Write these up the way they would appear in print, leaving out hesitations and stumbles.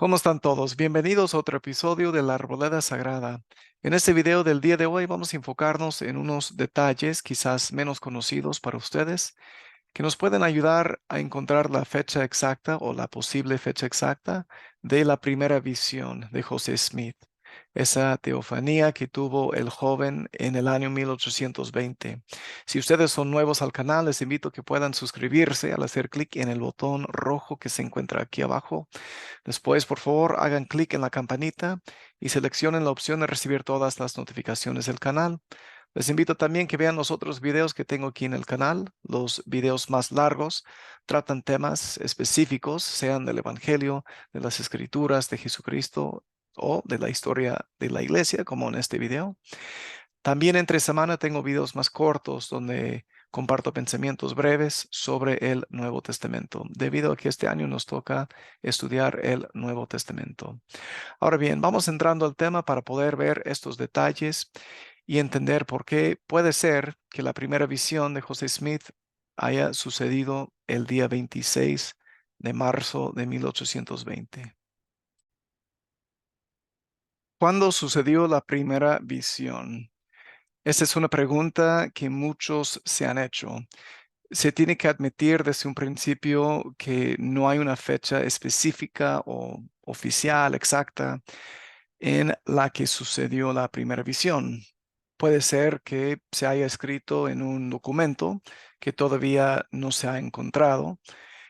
¿Cómo están todos? Bienvenidos a otro episodio de la Arboleda Sagrada. En este video del día de hoy vamos a enfocarnos en unos detalles quizás menos conocidos para ustedes que nos pueden ayudar a encontrar la fecha exacta o la posible fecha exacta de la primera visión de José Smith, esa teofanía que tuvo el joven en el año 1820. Si ustedes son nuevos al canal, les invito a que puedan suscribirse al hacer clic en el botón rojo que se encuentra aquí abajo. Después, por favor, hagan clic en la campanita y seleccionen la opción de recibir todas las notificaciones del canal. Les invito también que vean los otros videos que tengo aquí en el canal. Los videos más largos tratan temas específicos, sean del Evangelio, de las Escrituras, de Jesucristo o de la historia de la iglesia, como en este video. También entre semana tengo videos más cortos donde comparto pensamientos breves sobre el Nuevo Testamento, debido a que este año nos toca estudiar el Nuevo Testamento. Ahora bien, vamos entrando al tema para poder ver estos detalles y entender por qué puede ser que la primera visión de José Smith haya sucedido el día 26 de marzo de 1820. ¿Cuándo sucedió la primera visión? Esta es una pregunta que muchos se han hecho. Se tiene que admitir desde un principio que no hay una fecha específica o oficial exacta en la que sucedió la primera visión. Puede ser que se haya escrito en un documento que todavía no se ha encontrado,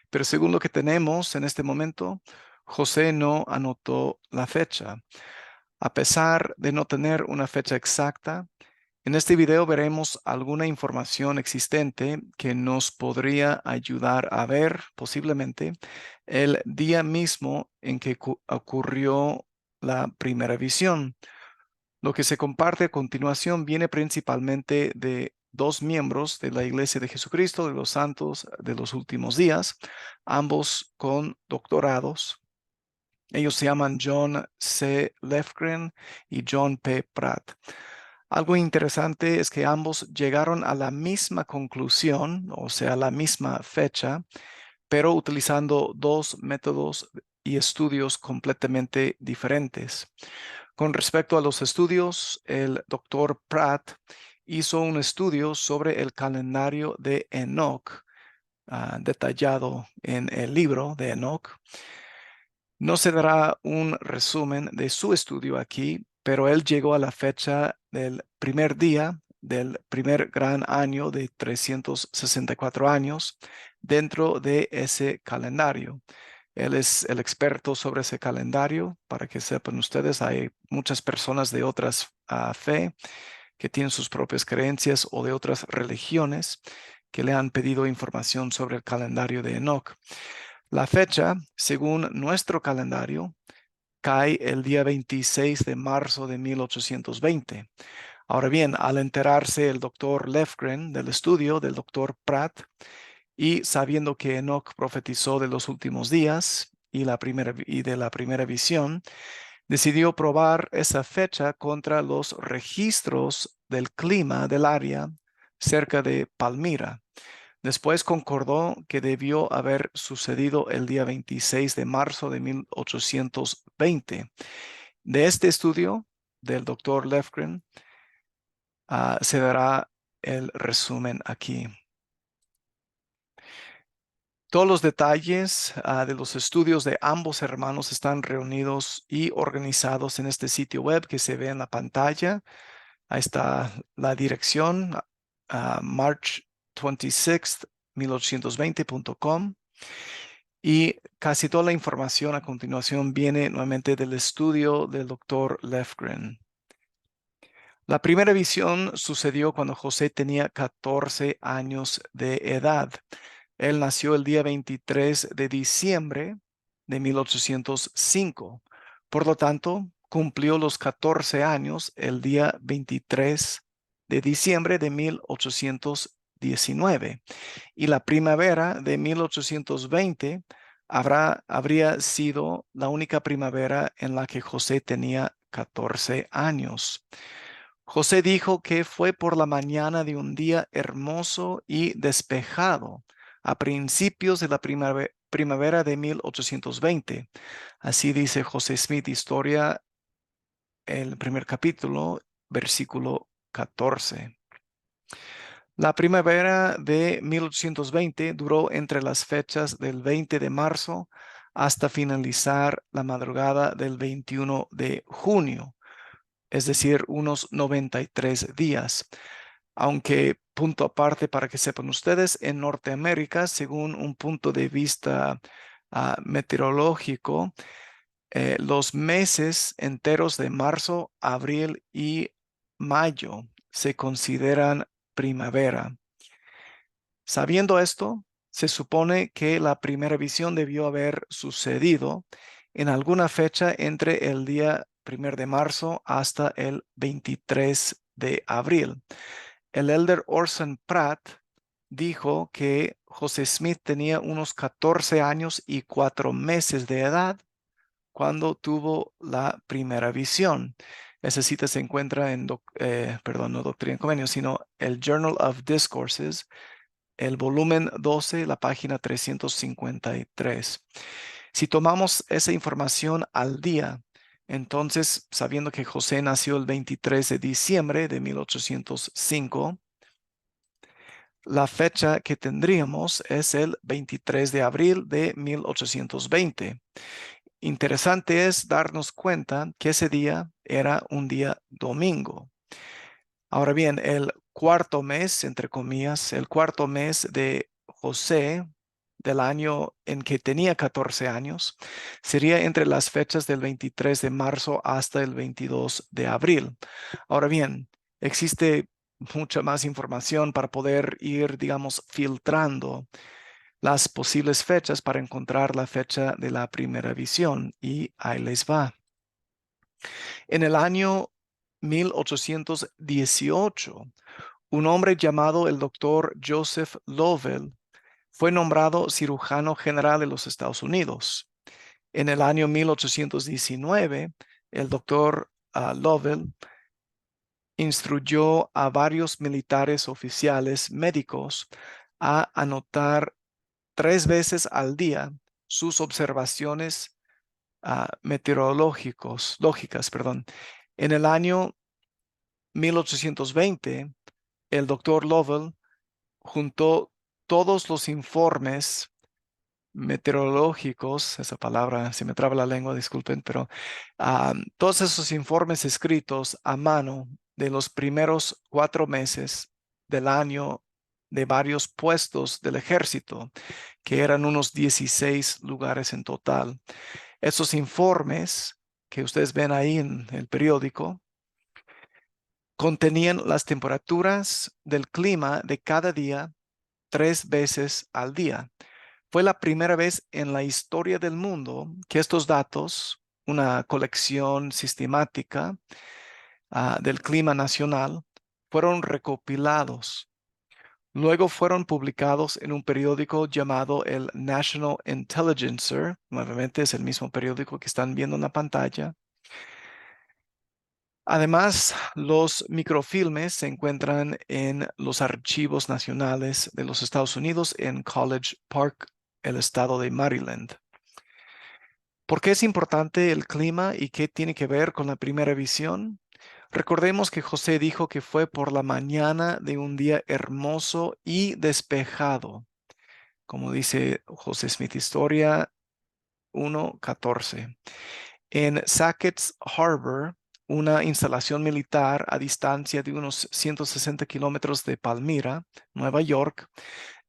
pero según lo que tenemos en este momento, José no anotó la fecha. A pesar de no tener una fecha exacta, en este video veremos alguna información existente que nos podría ayudar a ver posiblemente el día mismo en que ocurrió la primera visión. Lo que se comparte a continuación viene principalmente de dos miembros de la Iglesia de Jesucristo de los Santos de los Últimos Días, ambos con doctorados. Ellos se llaman John C. Lefgren y John P. Pratt. Algo interesante es que ambos llegaron a la misma conclusión, o sea, la misma fecha, pero utilizando dos métodos y estudios completamente diferentes. Con respecto a los estudios, el doctor Pratt hizo un estudio sobre el calendario de Enoch, detallado en el libro de Enoch. No se dará un resumen de su estudio aquí, pero él llegó a la fecha del primer día del primer gran año de 364 años dentro de ese calendario. Él es el experto sobre ese calendario. Para que sepan ustedes, hay muchas personas de otras fe que tienen sus propias creencias o de otras religiones que le han pedido información sobre el calendario de Enoch. La fecha, según nuestro calendario, cae el día 26 de marzo de 1820. Ahora bien, al enterarse el doctor Lefgren del estudio del doctor Pratt y sabiendo que Enoch profetizó de los últimos días y de la primera visión, decidió probar esa fecha contra los registros del clima del área cerca de Palmira. Después concordó que debió haber sucedido el día 26 de marzo de 1820. De este estudio del doctor Lefgren se dará el resumen aquí. Todos los detalles de los estudios de ambos hermanos están reunidos y organizados en este sitio web que se ve en la pantalla. Ahí está la dirección, march26th1820.com. Y casi toda la información a continuación viene nuevamente del estudio del doctor Lefgren. La primera visión sucedió cuando José tenía 14 años de edad. Él nació el día 23 de diciembre de 1805. Por lo tanto, cumplió los 14 años el día 23 de diciembre de 1819. Y la primavera de 1820 habría sido la única primavera en la que José tenía 14 años. José dijo que fue por la mañana de un día hermoso y despejado a principios de la primavera de 1820. Así dice José Smith, Historia, el primer capítulo, versículo 14. La primavera de 1820 duró entre las fechas del 20 de marzo hasta finalizar la madrugada del 21 de junio, es decir, unos 93 días. Aunque, punto aparte para que sepan ustedes, en Norteamérica, según un punto de vista meteorológico, los meses enteros de marzo, abril y mayo se consideran primavera. Sabiendo esto, se supone que la primera visión debió haber sucedido en alguna fecha entre el día 1 de marzo hasta el 23 de abril. El elder Orson Pratt dijo que José Smith tenía unos 14 años y 4 meses de edad cuando tuvo la primera visión. Esa cita se encuentra en, no Doctrina y Convenios, sino el Journal of Discourses, el volumen 12, la página 353. Si tomamos esa información al día, entonces, sabiendo que José nació el 23 de diciembre de 1805, la fecha que tendríamos es el 23 de abril de 1820. Interesante es darnos cuenta que ese día era un día domingo. Ahora bien, el cuarto mes, entre comillas, el cuarto mes de José del año en que tenía 14 años, sería entre las fechas del 23 de marzo hasta el 22 de abril. Ahora bien, existe mucha más información para poder ir, digamos, filtrando las posibles fechas para encontrar la fecha de la primera visión. Y ahí les va. En el año 1818, un hombre llamado el doctor Joseph Lovell fue nombrado cirujano general de los Estados Unidos. En el año 1819, el doctor Lovell instruyó a varios militares oficiales médicos a anotar 3 veces al día sus observaciones lógicas. En el año 1820, el doctor Lovell juntó todos los informes meteorológicos, esa palabra se me traba la lengua, disculpen, pero todos esos informes escritos a mano de los primeros 4 meses del año de varios puestos del ejército, que eran unos 16 lugares en total. Esos informes que ustedes ven ahí en el periódico contenían las temperaturas del clima de cada día 3 veces al día. Fue la primera vez en la historia del mundo que estos datos, una colección sistemática del clima nacional, fueron recopilados. Luego fueron publicados en un periódico llamado el National Intelligencer. Nuevamente es el mismo periódico que están viendo en la pantalla. Además, los microfilmes se encuentran en los archivos nacionales de los Estados Unidos en College Park, el estado de Maryland. ¿Por qué es importante el clima y qué tiene que ver con la primera visión? Recordemos que José dijo que fue por la mañana de un día hermoso y despejado, como dice José Smith, Historia 1:14. En Sackett's Harbor, una instalación militar a distancia de unos 160 kilómetros de Palmyra, Nueva York,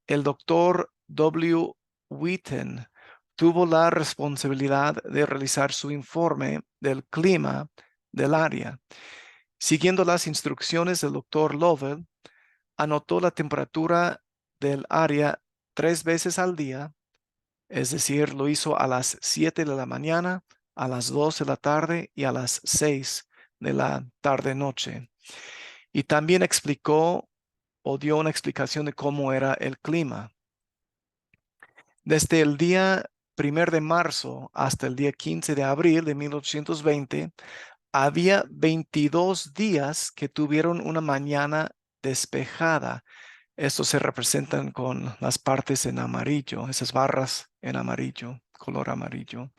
el doctor W. Wheaton tuvo la responsabilidad de realizar su informe del clima del área. Siguiendo las instrucciones del doctor Lovell, anotó la temperatura del área 3 veces al día, es decir, lo hizo a las 7 de la mañana, a las 2 de la tarde y a las 6 de la tarde-noche. Y también explicó o dio una explicación de cómo era el clima. Desde el día 1 de marzo hasta el día 15 de abril de 1820, había 22 días que tuvieron una mañana despejada. Estos se representan con las partes en amarillo, esas barras en amarillo, color amarillo.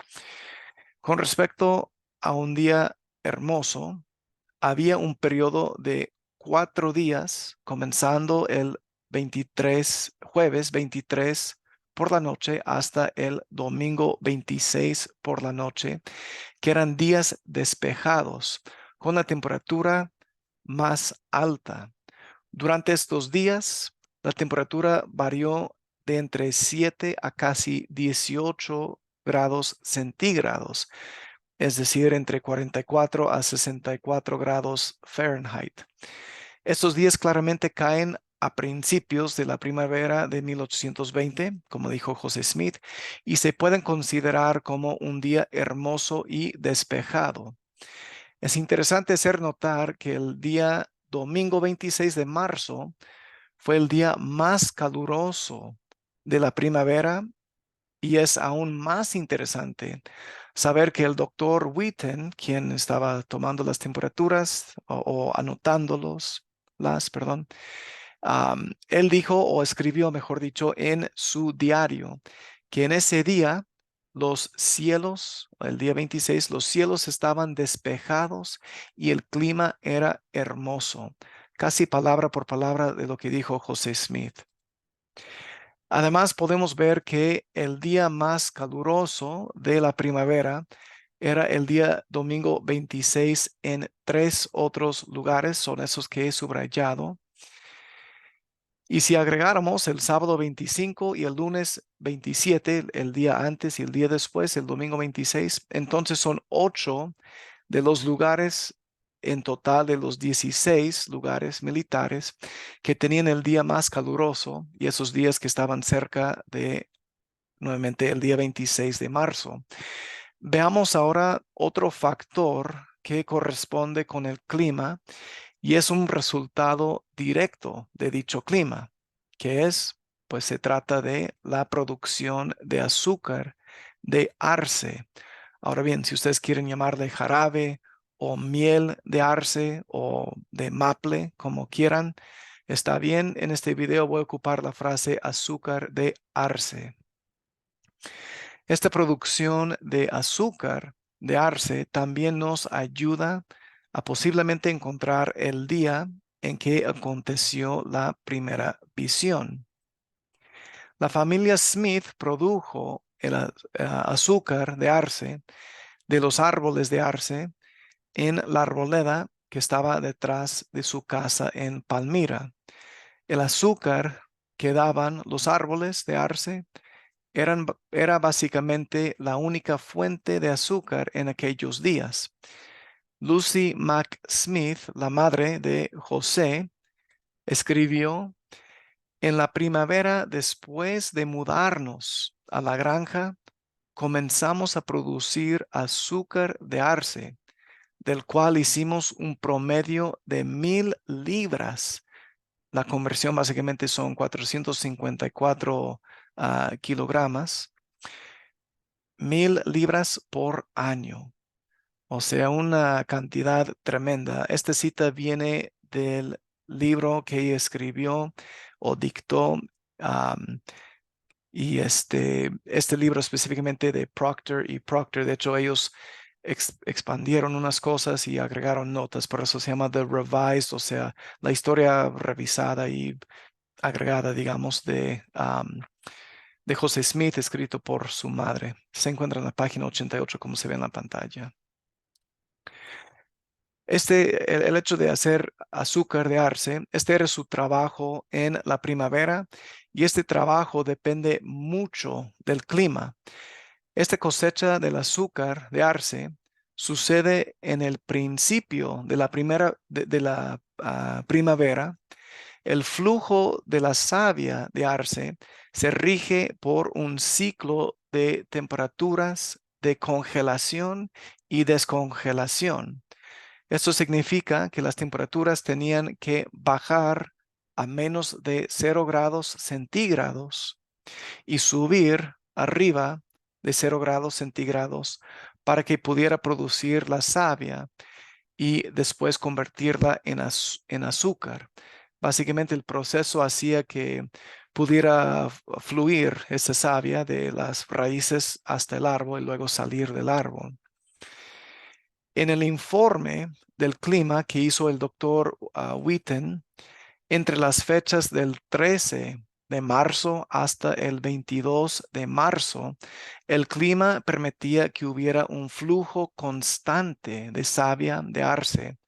Con respecto a un día hermoso, había un periodo de 4 días, comenzando el 23, jueves 23 por la noche hasta el domingo 26 por la noche, que eran días despejados, con la temperatura más alta. Durante estos días, la temperatura varió de entre 7 a casi 18 grados centígrados, es decir, entre 44 a 64 grados Fahrenheit. Estos días claramente caen a principios de la primavera de 1820, como dijo José Smith, y se pueden considerar como un día hermoso y despejado. Es interesante hacer notar que el día domingo 26 de marzo fue el día más caluroso de la primavera y es aún más interesante saber que el doctor Witten, quien estaba tomando las temperaturas o anotándolos, perdón, él dijo o escribió, mejor dicho, en su diario que en ese día los cielos, el día 26, los cielos estaban despejados y el clima era hermoso, casi palabra por palabra de lo que dijo José Smith. Además, podemos ver que el día más caluroso de la primavera era el día domingo 26 en 3 otros lugares, son esos que he subrayado. Y si agregáramos el sábado 25 y el lunes 27, el día antes y el día después, el domingo 26, entonces son 8 de los lugares en total de los 16 lugares militares que tenían el día más caluroso y esos días que estaban cerca de nuevamente el día 26 de marzo. Veamos ahora otro factor que corresponde con el clima y es un resultado directo de dicho clima, que es, pues se trata de la producción de azúcar de arce. Ahora bien, si ustedes quieren llamarle jarabe o miel de arce o de maple, como quieran, está bien. En este video voy a ocupar la frase azúcar de arce. Esta producción de azúcar de arce también nos ayuda a posiblemente encontrar el día en que aconteció la primera visión. La familia Smith produjo el azúcar de arce de los árboles de arce en la arboleda que estaba detrás de su casa en Palmira. El azúcar que daban los árboles de arce era básicamente la única fuente de azúcar en aquellos días. Lucy Mack Smith, la madre de José, escribió: en la primavera, después de mudarnos a la granja, comenzamos a producir azúcar de arce, del cual hicimos un promedio de 1,000 libras. La conversión básicamente son 454 kilogramos, 1,000 libras por año. O sea, una cantidad tremenda. Esta cita viene del libro que ella escribió o dictó. am, y este libro específicamente de Proctor y Proctor, de hecho ellos expandieron unas cosas y agregaron notas, por eso se llama The Revised, o sea, la historia revisada y agregada, digamos, de José Smith, escrito por su madre. Se encuentra en la página 88, como se ve en la pantalla. El hecho de hacer azúcar de arce, este era su trabajo en la primavera y este trabajo depende mucho del clima. Esta cosecha del azúcar de arce sucede en el principio de la primavera. El flujo de la savia de arce se rige por un ciclo de temperaturas de congelación y descongelación. Esto significa que las temperaturas tenían que bajar a menos de 0 grados centígrados y subir arriba de 0 grados centígrados para que pudiera producir la savia y después convertirla en azúcar. Básicamente el proceso hacía que pudiera fluir esa savia de las raíces hasta el árbol y luego salir del árbol. En el informe del clima que hizo el doctor Witten, entre las fechas del 13 de marzo hasta el 22 de marzo, el clima permitía que hubiera un flujo constante de savia de arce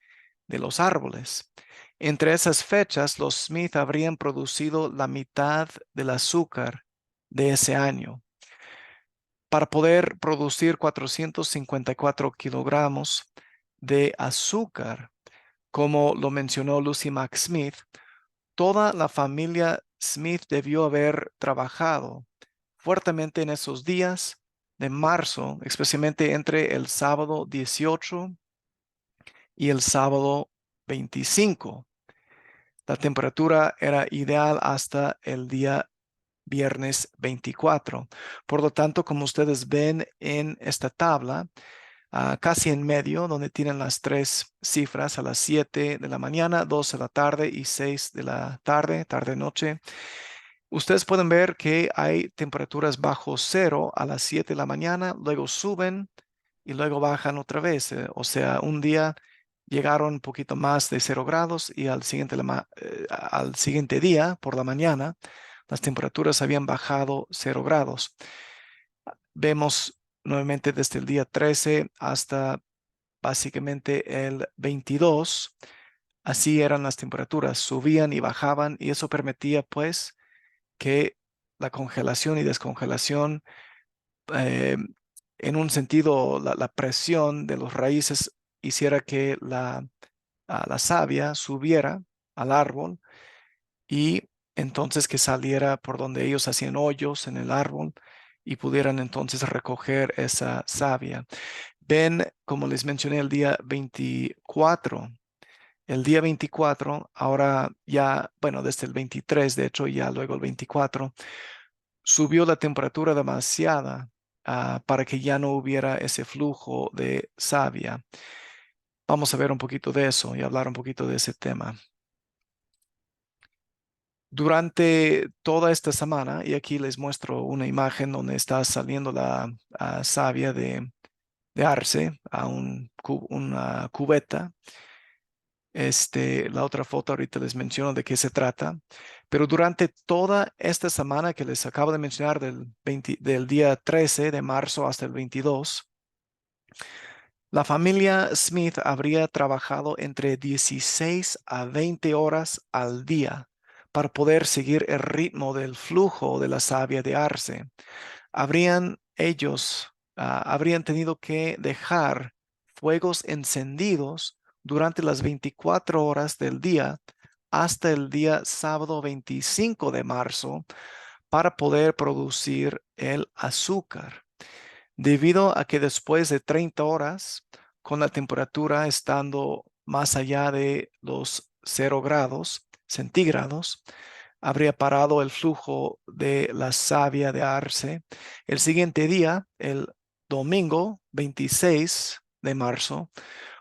de los árboles. Entre esas fechas, los Smith habrían producido la mitad del azúcar de ese año. Para poder producir 454 kilogramos de azúcar, como lo mencionó Lucy Mack Smith, toda la familia Smith debió haber trabajado fuertemente en esos días de marzo, especialmente entre el sábado 18 y el sábado 25. La temperatura era ideal hasta el día viernes 24. Por lo tanto, como ustedes ven en esta tabla, casi en medio, donde tienen las tres cifras a las 7 de la mañana, 2 de la tarde y 6 de la tarde, tarde-noche. Ustedes pueden ver que hay temperaturas bajo cero a las 7 de la mañana, luego suben y luego bajan otra vez. O sea, un día llegaron un poquito más de 0 grados y al siguiente día, por la mañana, las temperaturas habían bajado 0 grados. Vemos nuevamente desde el día 13 hasta básicamente el 22. Así eran las temperaturas, subían y bajaban y eso permitía pues que la congelación y descongelación, eh, en un sentido, la presión de los raíces hiciera que la savia subiera al árbol y entonces que saliera por donde ellos hacían hoyos en el árbol y pudieran entonces recoger esa savia. Ven, como les mencioné, el día 24. El día 24, ahora ya, bueno, desde el 23, de hecho, ya luego el 24, subió la temperatura demasiada para que ya no hubiera ese flujo de savia. Vamos a ver un poquito de eso y hablar un poquito de ese tema. Durante toda esta semana, y aquí les muestro una imagen donde está saliendo la savia de arce a una cubeta. La otra foto ahorita les menciono de qué se trata, pero durante toda esta semana que les acabo de mencionar del día 13 de marzo hasta el 22, la familia Smith habría trabajado entre 16 a 20 horas al día para poder seguir el ritmo del flujo de la savia de arce. Habrían tenido que dejar fuegos encendidos durante las 24 horas del día hasta el día sábado 25 de marzo para poder producir el azúcar. Debido a que después de 30 horas, con la temperatura estando más allá de los 0 grados centígrados, habría parado el flujo de la savia de arce. El siguiente día, el domingo 26 de marzo,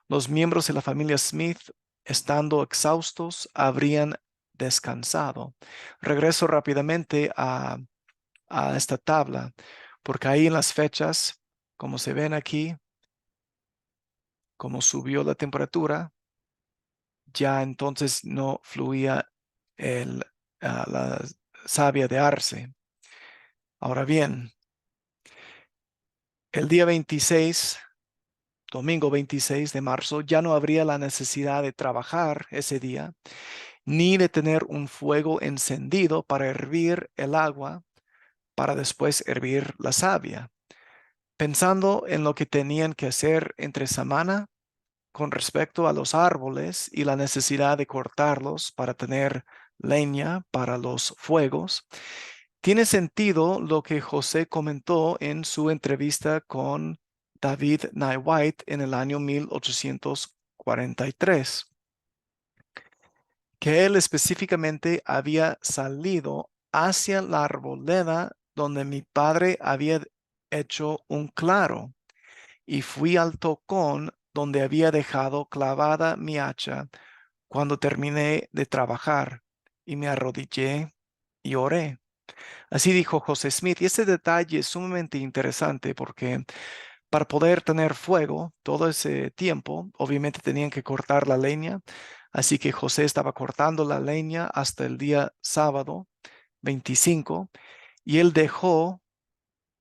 los miembros de la familia Smith, estando exhaustos, habrían descansado. Regreso rápidamente a esta tabla, porque ahí en las fechas, como se ven aquí, como subió la temperatura, ya entonces no fluía la savia de arce. Ahora bien, el día 26, domingo 26 de marzo, ya no habría la necesidad de trabajar ese día, ni de tener un fuego encendido para hervir el agua, para después hervir la savia. Pensando en lo que tenían que hacer entre semana con respecto a los árboles y la necesidad de cortarlos para tener leña para los fuegos, tiene sentido lo que José comentó en su entrevista con David Nye White en el año 1843, que él específicamente había salido hacia la arboleda donde mi padre había hecho un claro y fui al tocón donde había dejado clavada mi hacha cuando terminé de trabajar. y me arrodillé y oré. Así dijo José Smith. Y este detalle es sumamente interesante porque para poder tener fuego todo ese tiempo, obviamente tenían que cortar la leña. Así que José estaba cortando la leña hasta el día sábado 25 y él dejó,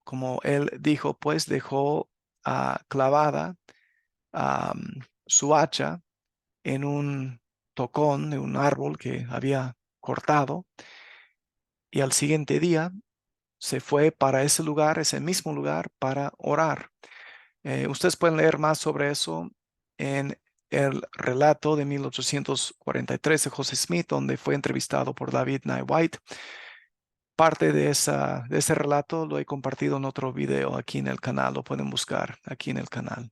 como él dijo, pues dejó clavada am, su hacha en un tocón de un árbol que había cortado y al siguiente día se fue para ese lugar, ese mismo lugar, para orar. Ustedes pueden leer más sobre eso en el relato de 1843 de José Smith, donde fue entrevistado por David Nye White. Parte de ese relato lo he compartido en otro video aquí en el canal, lo pueden buscar aquí en el canal.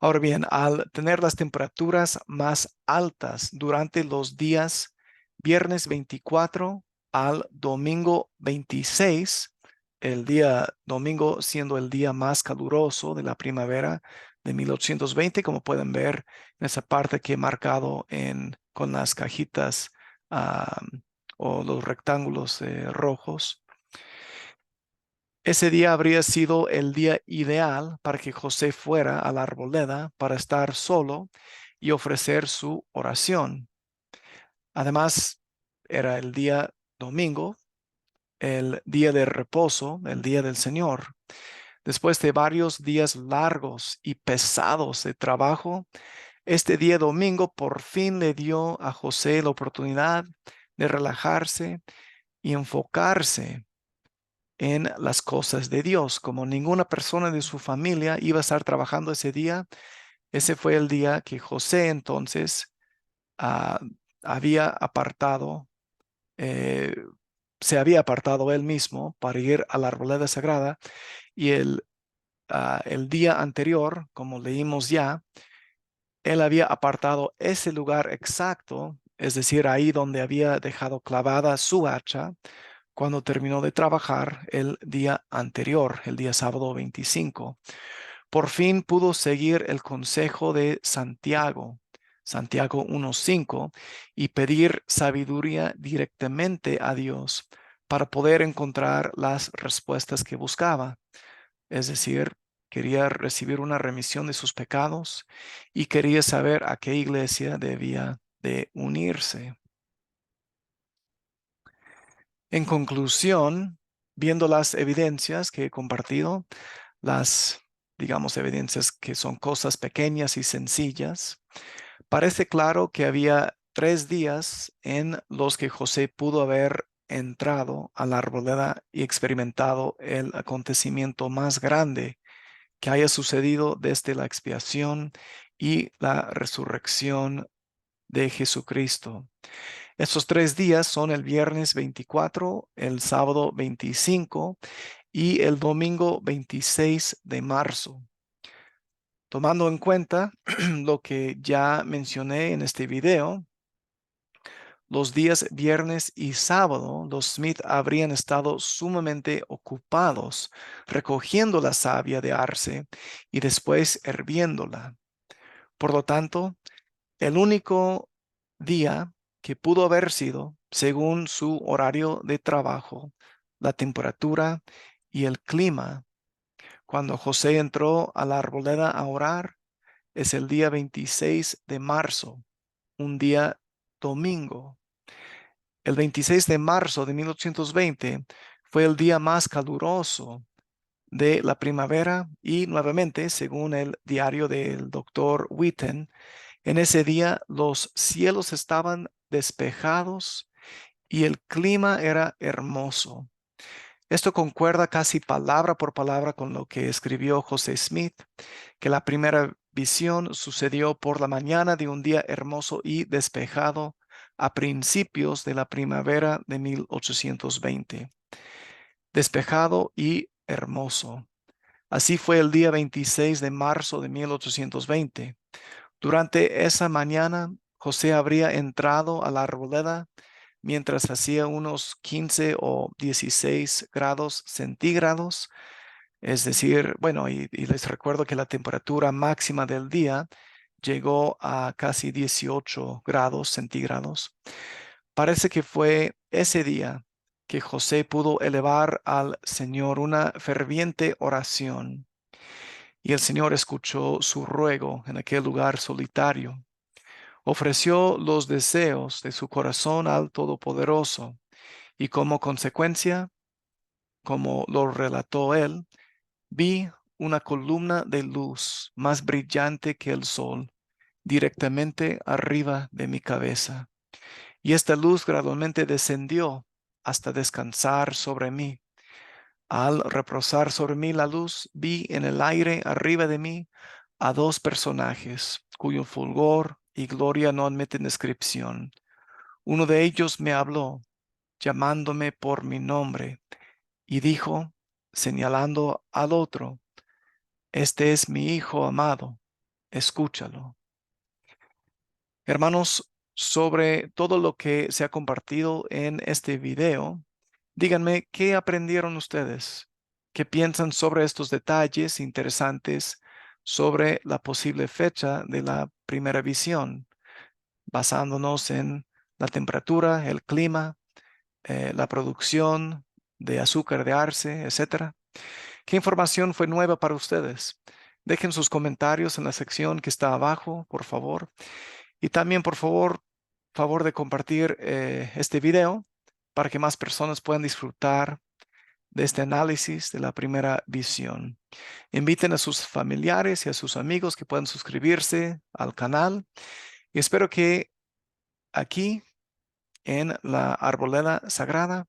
Ahora bien, al tener las temperaturas más altas durante los días viernes 24 al domingo 26, el día domingo siendo el día más caluroso de la primavera de 1820, como pueden ver en esa parte que he marcado con las cajitas ah, o los rectángulos rojos. Ese día habría sido el día ideal para que José fuera a la arboleda para estar solo y ofrecer su oración. Además, era el día domingo, el día de reposo, el día del Señor. Después de varios días largos y pesados de trabajo, este día domingo por fin le dio a José la oportunidad de relajarse y enfocarse en las cosas de Dios. Como ninguna persona de su familia iba a estar trabajando ese día, ese fue el día que José entonces ah, había apartado, eh, se había apartado él mismo para ir a la arboleda sagrada y el día anterior, como leímos ya, él había apartado ese lugar exacto, es decir, ahí donde había dejado clavada su hacha cuando terminó de trabajar el día anterior, el día sábado 25. Por fin pudo seguir el consejo de Santiago, Santiago 1:5, y pedir sabiduría directamente a Dios para poder encontrar las respuestas que buscaba. Es decir, quería recibir una remisión de sus pecados y quería saber a qué iglesia debía de unirse. En conclusión, viendo las evidencias que he compartido, las, digamos, evidencias que son cosas pequeñas y sencillas, parece claro que había 3 días en los que José pudo haber entrado a la arboleda y experimentado el acontecimiento más grande que haya sucedido desde la expiación y la resurrección de Jesucristo. Estos 3 días son el viernes 24, el sábado 25 y el domingo 26 de marzo. Tomando en cuenta lo que ya mencioné en este video, los días viernes y sábado, los Smith habrían estado sumamente ocupados recogiendo la savia de arce y después hirviéndola. Por lo tanto, el único día que pudo haber sido, según su horario de trabajo, la temperatura y el clima, cuando José entró a la arboleda a orar, es el día 26 de marzo, un día domingo. El 26 de marzo de 1820 fue el día más caluroso de la primavera y nuevamente, según el diario del doctor Witten, en ese día los cielos estaban despejados y el clima era hermoso. Esto concuerda casi palabra por palabra con lo que escribió José Smith, que la primera visión sucedió por la mañana de un día hermoso y despejado a principios de la primavera de 1820. Despejado y hermoso. Así fue el día 26 de marzo de 1820. Durante esa mañana, José habría entrado a la arboleda mientras hacía unos 15 o 16 grados centígrados. Es decir, bueno, y les recuerdo que la temperatura máxima del día llegó a casi 18 grados centígrados. Parece que fue ese día que José pudo elevar al Señor una ferviente oración y el Señor escuchó su ruego en aquel lugar solitario. Ofreció los deseos de su corazón al Todopoderoso y como consecuencia, como lo relató él, vi una columna de luz más brillante que el sol directamente arriba de mi cabeza. Y esta luz gradualmente descendió hasta descansar sobre mí. Al reposar sobre mí la luz, vi en el aire arriba de mí a dos personajes cuyo fulgor y gloria no admiten descripción. Uno de ellos me habló, llamándome por mi nombre, y dijo, señalando al otro, este es mi Hijo amado, escúchalo. Hermanos, sobre todo lo que se ha compartido en este video, díganme qué aprendieron ustedes, qué piensan sobre estos detalles interesantes sobre la posible fecha de la primera visión, basándonos en la temperatura, el clima, la producción de azúcar de arce, etcétera. ¿Qué información fue nueva para ustedes? Dejen sus comentarios en la sección que está abajo, por favor. Y también, por favor de compartir este video para que más personas puedan disfrutar de este análisis de la primera visión. Inviten a sus familiares y a sus amigos que puedan suscribirse al canal. Y espero que aquí en la Arboleda Sagrada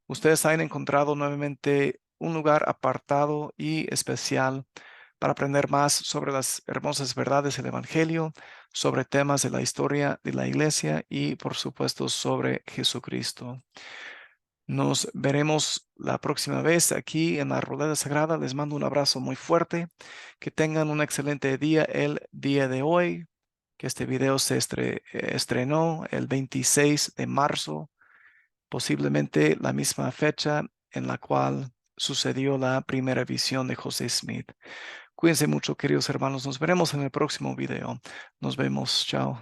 ustedes hayan encontrado nuevamente un lugar apartado y especial para aprender más sobre las hermosas verdades del Evangelio, sobre temas de la historia de la Iglesia y, por supuesto, sobre Jesucristo. Nos veremos la próxima vez aquí en la Arboleda Sagrada. Les mando un abrazo muy fuerte. Que tengan un excelente día el día de hoy. Que este video se estrenó el 26 de marzo, posiblemente la misma fecha en la cual sucedió la primera visión de José Smith. Cuídense mucho, queridos hermanos. Nos veremos en el próximo video. Nos vemos. Chao.